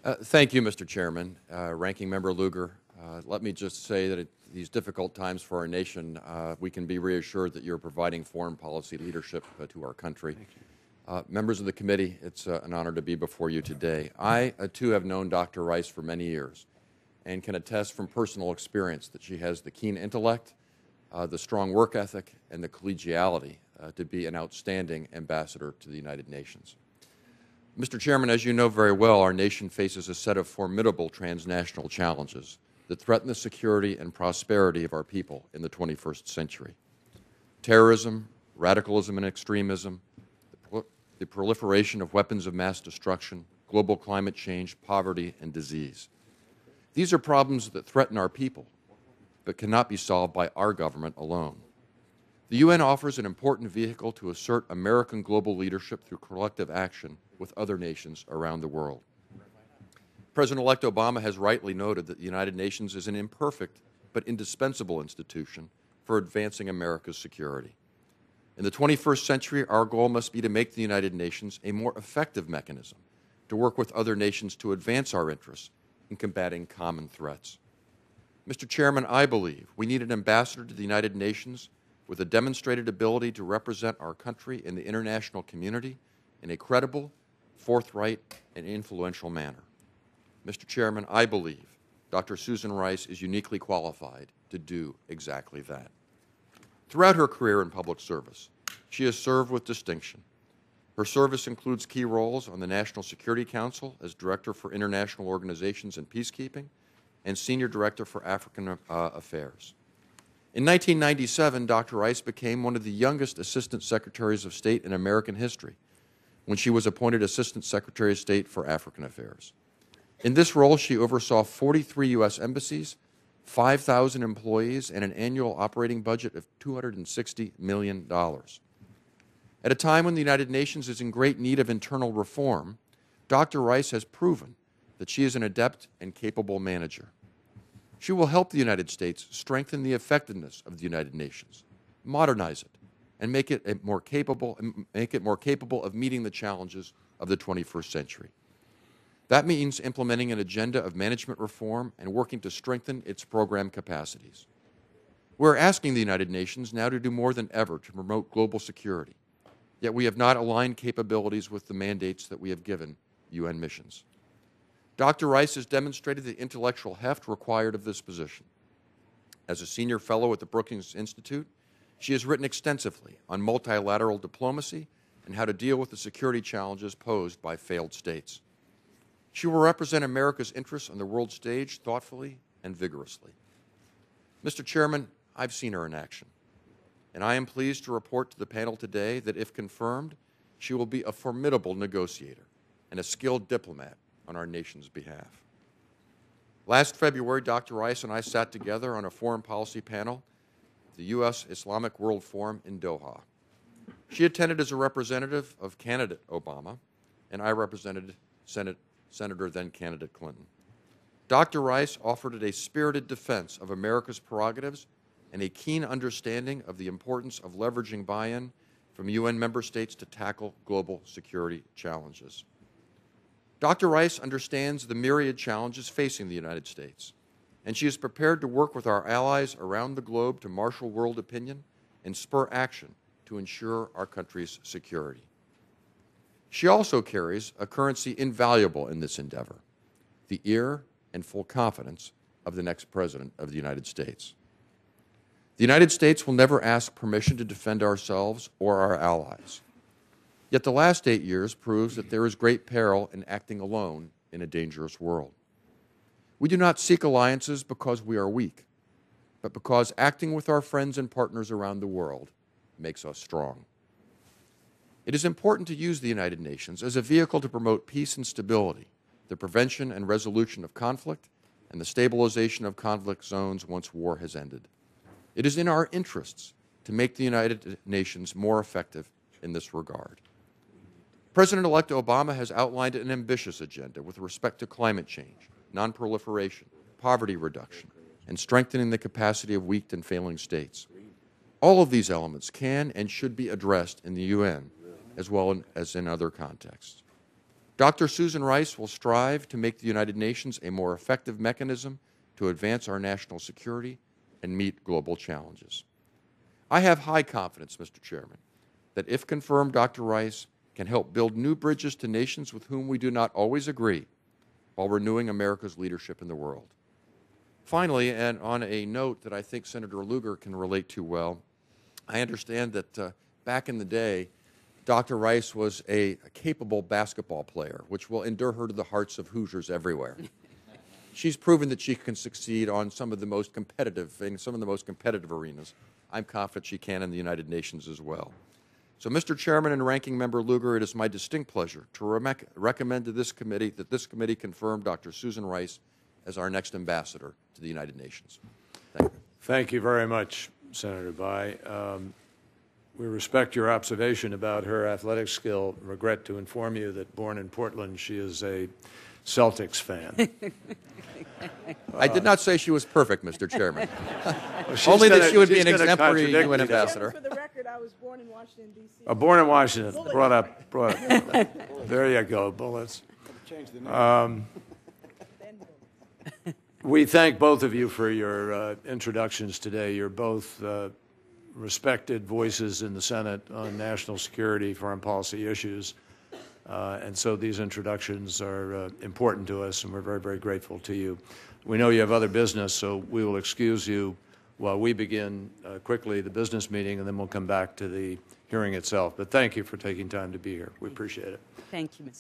Thank you, Mr. Chairman. Ranking Member Lugar, let me just say that at these difficult times for our nation, we can be reassured that you're providing foreign policy leadership to our country. Members of the committee, it's an honor to be before you today. I, too, have known Dr. Rice for many years and can attest from personal experience that she has the keen intellect, the strong work ethic, and the collegiality to be an outstanding ambassador to the United Nations. Mr. Chairman, as you know very well, our nation faces a set of formidable transnational challenges that threaten the security and prosperity of our people in the 21st century. Terrorism, radicalism and extremism, the proliferation of weapons of mass destruction, global climate change, poverty, and disease. These are problems that threaten our people, but cannot be solved by our government alone. The UN offers an important vehicle to assert American global leadership through collective action with other nations around the world. President-elect Obama has rightly noted that the United Nations is an imperfect but indispensable institution for advancing America's security. In the 21st century, our goal must be to make the United Nations a more effective mechanism to work with other nations to advance our interests in combating common threats. Mr. Chairman, I believe we need an ambassador to the United Nations with a demonstrated ability to represent our country in the international community in a credible, forthright, and influential manner. Mr. Chairman, I believe Dr. Susan Rice is uniquely qualified to do exactly that. Throughout her career in public service, she has served with distinction. Her service includes key roles on the National Security Council as Director for International Organizations and Peacekeeping and Senior Director for African Affairs. In 1997, Dr. Rice became one of the youngest Assistant Secretaries of State in American history when she was appointed Assistant Secretary of State for African Affairs. In this role, she oversaw 43 U.S. embassies, 5,000 employees, and an annual operating budget of $260 million. At a time when the United Nations is in great need of internal reform, Dr. Rice has proven that she is an adept and capable manager. She will help the United States strengthen the effectiveness of the United Nations, modernize it, and make it more capable of meeting the challenges of the 21st century. That means implementing an agenda of management reform and working to strengthen its program capacities. We're asking the United Nations now to do more than ever to promote global security, yet we have not aligned capabilities with the mandates that we have given UN missions. Dr. Rice has demonstrated the intellectual heft required of this position. As a senior fellow at the Brookings Institute, she has written extensively on multilateral diplomacy and how to deal with the security challenges posed by failed states. She will represent America's interests on the world stage thoughtfully and vigorously. Mr. Chairman, I've seen her in action, and I am pleased to report to the panel today that if confirmed, she will be a formidable negotiator and a skilled diplomat on our nation's behalf. Last February, Dr. Rice and I sat together on a foreign policy panel at the U.S. Islamic World Forum in Doha. She attended as a representative of candidate Obama, and I represented Senator then-candidate Clinton. Dr. Rice offered a spirited defense of America's prerogatives and a keen understanding of the importance of leveraging buy-in from UN member states to tackle global security challenges. Dr. Rice understands the myriad challenges facing the United States, and she is prepared to work with our allies around the globe to marshal world opinion and spur action to ensure our country's security. She also carries a currency invaluable in this endeavor, the ear and full confidence of the next President of the United States. The United States will never ask permission to defend ourselves or our allies. Yet the last 8 years proves that there is great peril in acting alone in a dangerous world. We do not seek alliances because we are weak, but because acting with our friends and partners around the world makes us strong. It is important to use the United Nations as a vehicle to promote peace and stability, the prevention and resolution of conflict, and the stabilization of conflict zones once war has ended. It is in our interests to make the United Nations more effective in this regard. President-elect Obama has outlined an ambitious agenda with respect to climate change, nonproliferation, poverty reduction, and strengthening the capacity of weak and failing states. All of these elements can and should be addressed in the UN, as well as in other contexts. Dr. Susan Rice will strive to make the United Nations a more effective mechanism to advance our national security and meet global challenges. I have high confidence, Mr. Chairman, that if confirmed, Dr. Rice can help build new bridges to nations with whom we do not always agree while renewing America's leadership in the world. Finally, and on a note that I think Senator Lugar can relate to well, I understand that back in the day, Dr. Rice was a capable basketball player, which will endear her to the hearts of Hoosiers everywhere. She's proven that she can succeed on some of the most competitive, in some of the most competitive arenas. I'm confident she can in the United Nations as well. So, Mr. Chairman and Ranking Member Lugar, it is my distinct pleasure to recommend to this committee that this committee confirm Dr. Susan Rice as our next ambassador to the United Nations. Thank you. Thank you very much, Senator Bayh. We respect your observation about her athletic skill. Regret to inform you that born in Portland, she is a Celtics fan. I did not say she was perfect, Mr. Chairman. Well, Only that she would be an exemplary UN ambassador. For the record, I was born in Washington, D.C. Born in Washington. Brought up. There you go, Bullets. We thank both of you for your introductions today. You're both respected voices in the Senate on national security, foreign policy issues. And so these introductions are important to us, and we're very, very grateful to you. We know you have other business, so we will excuse you while we begin quickly the business meeting, and then we'll come back to the hearing itself. But thank you for taking time to be here. We appreciate it. Thank you, Mr.